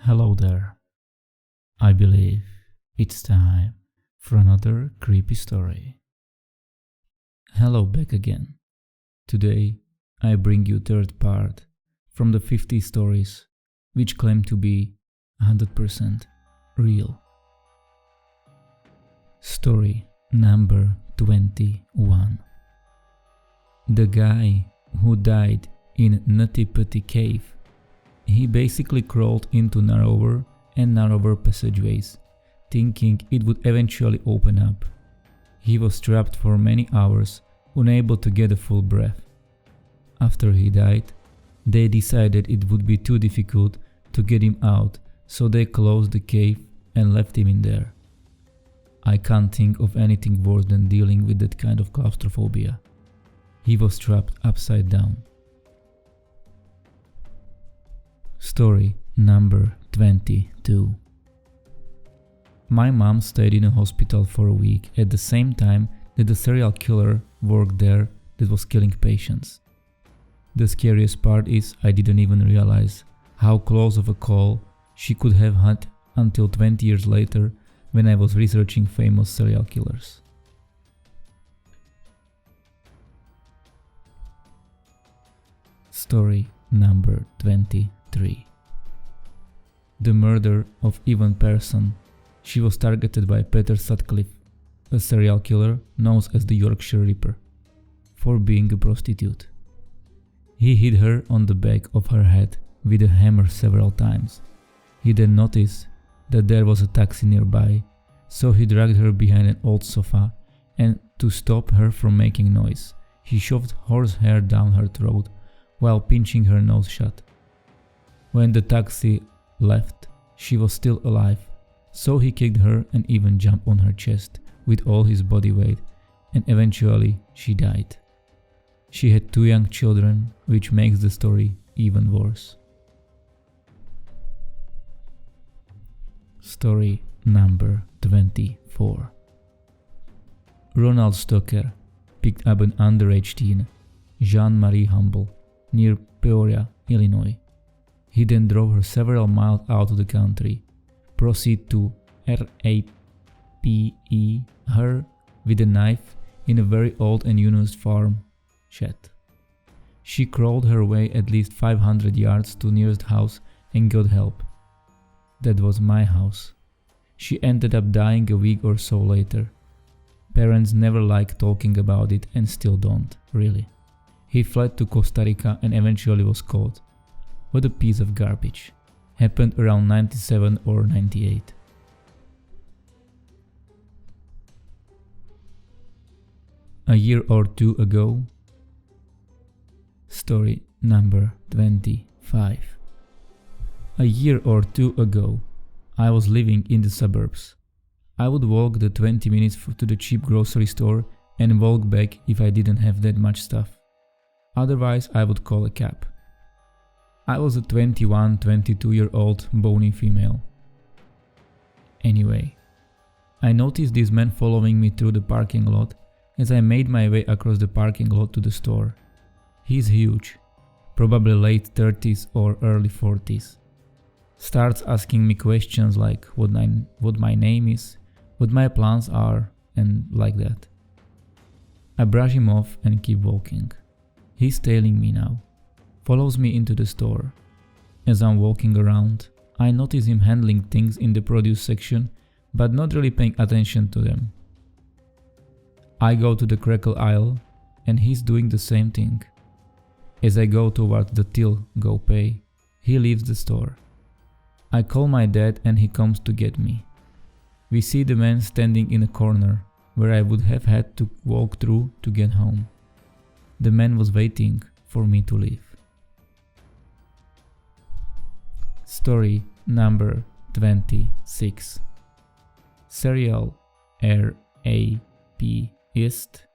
Hello there. I believe it's time for another creepy story. Hello back again. Today I bring you third part from the 50 stories which claim to be 100% real. Story number 21. The guy who died in Nutty Putty Cave. He basically crawled into narrower and narrower passageways, thinking it would eventually open up. He was trapped for many hours, unable to get a full breath. After he died, they decided it would be too difficult to get him out, so they closed the cave and left him in there. I can't think of anything worse than dealing with that kind of claustrophobia. He was trapped upside down. Story number 22. My mom stayed in a hospital for a week at the same time that the serial killer worked there that was killing patients. The scariest part is I didn't even realize how close of a call she could have had until 20 years later when I was researching famous serial killers. Story number 23. The murder of Evan Pearson. She was targeted by Peter Sutcliffe, a serial killer known as the Yorkshire Ripper, for being a prostitute. He hit her on the back of her head with a hammer several times. He then noticed that there was a taxi nearby, so he dragged her behind an old sofa, and to stop her from making noise, he shoved horsehair down her throat while pinching her nose shut. When the taxi left, she was still alive, so he kicked her and even jumped on her chest with all his body weight, and eventually she died. She had 2 young children, which makes the story even worse. Story number 24. Ronald Stoker picked up an underage teen, Jean-Marie Humble, near Peoria, Illinois. He then drove her several miles out of the country, proceeded to rape her with a knife in a very old and unused farm shed. She crawled her way at least 500 yards to nearest house and got help. That was my house. She ended up dying a week or so later. Parents never like talking about it and still don't, really. He fled to Costa Rica and eventually was caught. What a piece of garbage. Happened around 97 or 98. A year or two ago. Story number 25. A year or two ago, I was living in the suburbs. I would walk the 20 minutes to the cheap grocery store and walk back if I didn't have that much stuff. Otherwise, I would call a cab. I was a 22-year-old bony female. Anyway, I noticed this man following me through the parking lot as I made my way across the parking lot to the store. He's huge, probably late 30s or early 40s. Starts asking me questions like what my name is, what my plans are, and like that. I brush him off and keep walking. He's tailing me now. Follows me into the store. As I'm walking around, I notice him handling things in the produce section, but not really paying attention to them. I go to the crackle aisle, and he's doing the same thing. As I go towards the till go pay, he leaves the store. I call my dad and he comes to get me. We see the man standing in a corner, where I would have had to walk through to get home. The man was waiting for me to leave. Story number 26. Serial rapist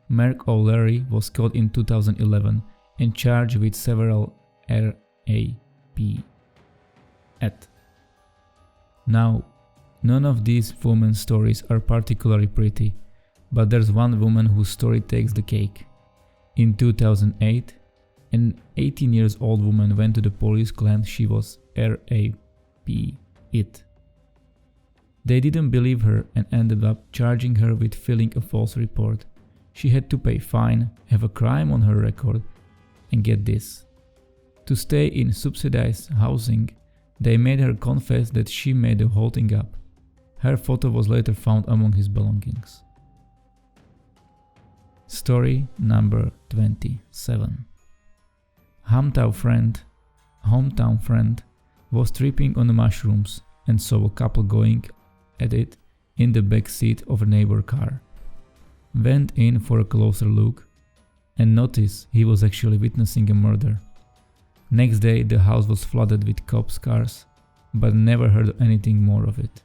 Mark O'Leary was caught in 2011 and charged with several rape. Now, none of these women's stories are particularly pretty, but there's one woman whose story takes the cake. In 2008, an 18-year-old woman went to the police claiming she was raped. be it. They didn't believe her and ended up charging her with filing a false report. She had to pay fine, have a crime on her record, and get this. To stay in subsidized housing, they made her confess that she made the whole thing up. Her photo was later found among his belongings. Story number 27. Hometown friend was tripping on the mushrooms and saw a couple going at it in the back seat of a neighbor car. Went in for a closer look and noticed he was actually witnessing a murder. Next day the house was flooded with cops' cars, but never heard anything more of it.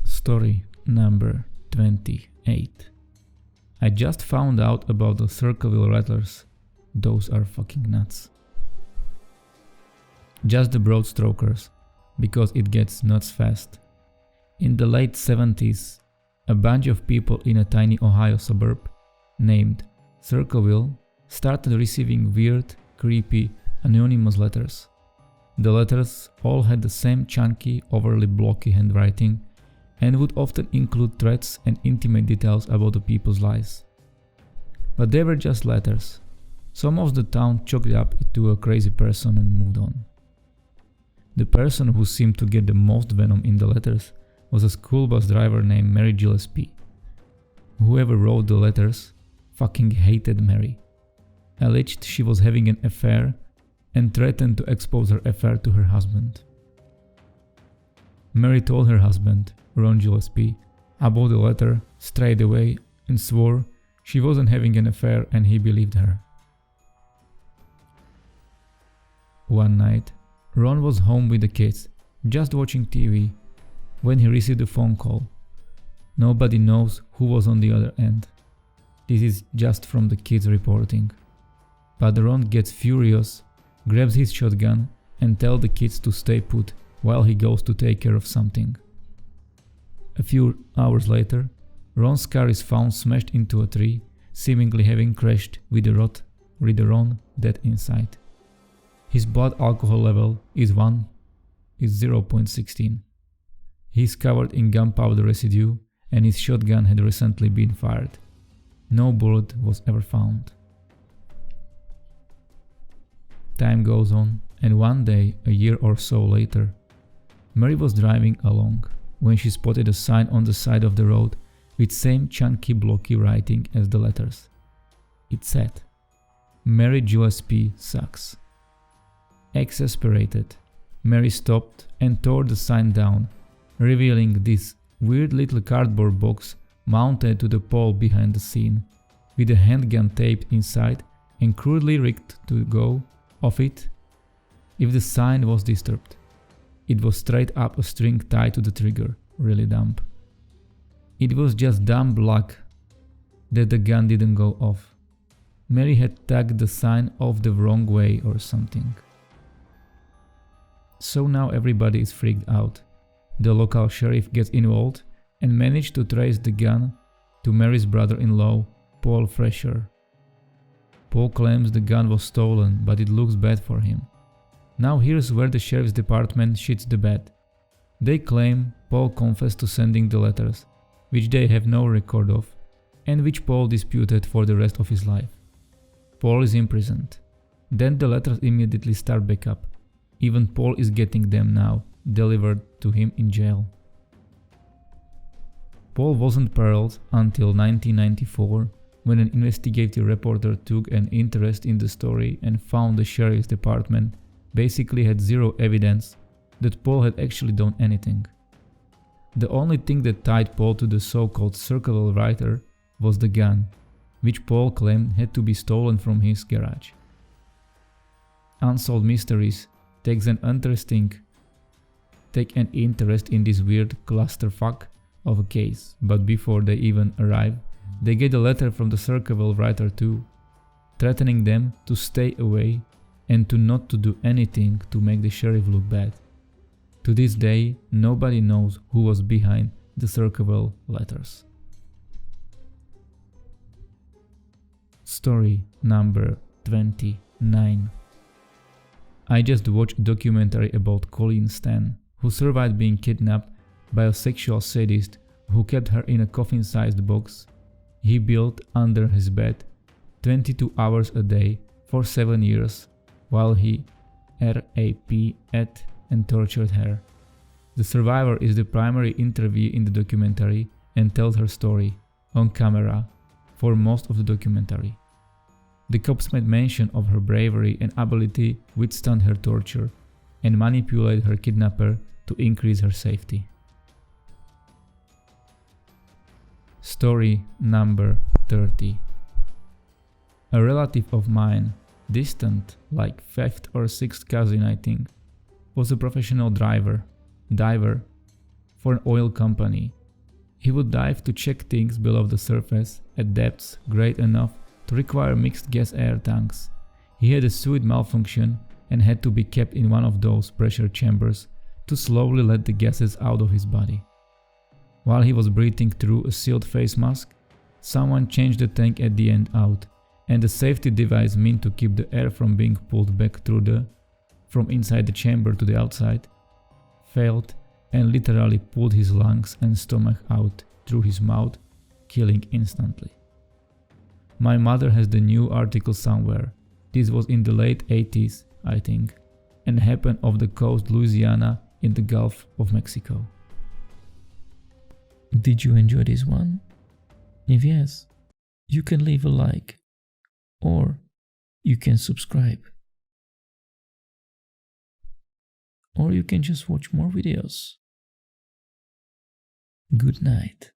Story number 28. I just found out about the Circleville Rattlers. Those are fucking nuts. Just the broad strokers, because it gets nuts fast. In the late 70s, a bunch of people in a tiny Ohio suburb named Circleville started receiving weird, creepy, anonymous letters. The letters all had the same chunky, overly blocky handwriting and would often include threats and intimate details about the people's lives. But they were just letters, so most of the town chalked it up to a crazy person and moved on. The person who seemed to get the most venom in the letters was a school bus driver named Mary Gillespie. Whoever wrote the letters fucking hated Mary, alleged she was having an affair, and threatened to expose her affair to her husband. Mary told her husband, Ron Gillespie, about the letter straight away and swore she wasn't having an affair, and he believed her. One night, Ron was home with the kids, just watching TV, when he received a phone call. Nobody knows who was on the other end. This is just from the kids reporting. But Ron gets furious, grabs his shotgun, and tells the kids to stay put while he goes to take care of something. A few hours later, Ron's car is found smashed into a tree, seemingly having crashed with Ron dead inside. His blood alcohol level is 0.16. He's covered in gunpowder residue, and his shotgun had recently been fired. No bullet was ever found. Time goes on, and one day, a year or so later, Mary was driving along when she spotted a sign on the side of the road with same chunky blocky writing as the letters. It said, "Mary Gillespie sucks." Exasperated, Mary stopped and tore the sign down, revealing this weird little cardboard box mounted to the pole behind the scene, with a handgun taped inside and crudely rigged to go off it if the sign was disturbed. It was straight up a string tied to the trigger, really dumb. It was just dumb luck that the gun didn't go off. Mary had tagged the sign off the wrong way or something. So now everybody is freaked out. The local sheriff gets involved and managed to trace the gun to Mary's brother-in-law, Paul Fresher. Paul claims the gun was stolen, but it looks bad for him. Now here's where the sheriff's department shits the bed. They claim Paul confessed to sending the letters, which they have no record of, and which Paul disputed for the rest of his life. Paul is imprisoned. Then the letters immediately start back up. Even Paul is getting them now, delivered to him in jail. Paul wasn't paroled until 1994, when an investigative reporter took an interest in the story and found the sheriff's department basically had zero evidence that Paul had actually done anything. The only thing that tied Paul to the so-called Circleville writer was the gun, which Paul claimed had to be stolen from his garage. Unsolved Mysteries take an interest in this weird clusterfuck of a case, but before they even arrive, they get a letter from the Circleville writer too, threatening them to stay away and to not to do anything to make the sheriff look bad. To this day, nobody knows who was behind the Circleville letters. Story number 29. I just watched a documentary about Colleen Stan, who survived being kidnapped by a sexual sadist who kept her in a coffin-sized box he built under his bed 22 hours a day for 7 years while he raped and tortured her. The survivor is the primary interviewee in the documentary and tells her story, on camera, for most of the documentary. The cops made mention of her bravery and ability to withstand her torture and manipulate her kidnapper to increase her safety. Story number 30. A relative of mine, distant, like 5th or 6th cousin I think, was a professional diver for an oil company. He would dive to check things below the surface at depths great enough to require mixed gas air tanks. He had a suit malfunction and had to be kept in one of those pressure chambers to slowly let the gases out of his body. While he was breathing through a sealed face mask, someone changed the tank at the end out, and the safety device meant to keep the air from being pulled back from inside the chamber to the outside, failed and literally pulled his lungs and stomach out through his mouth, killing instantly. My mother has the new article somewhere. This was in the late 80s, I think, and happened off the coast Louisiana in the Gulf of Mexico. Did you enjoy this one? If yes, you can leave a like or you can subscribe. Or you can just watch more videos. Good night.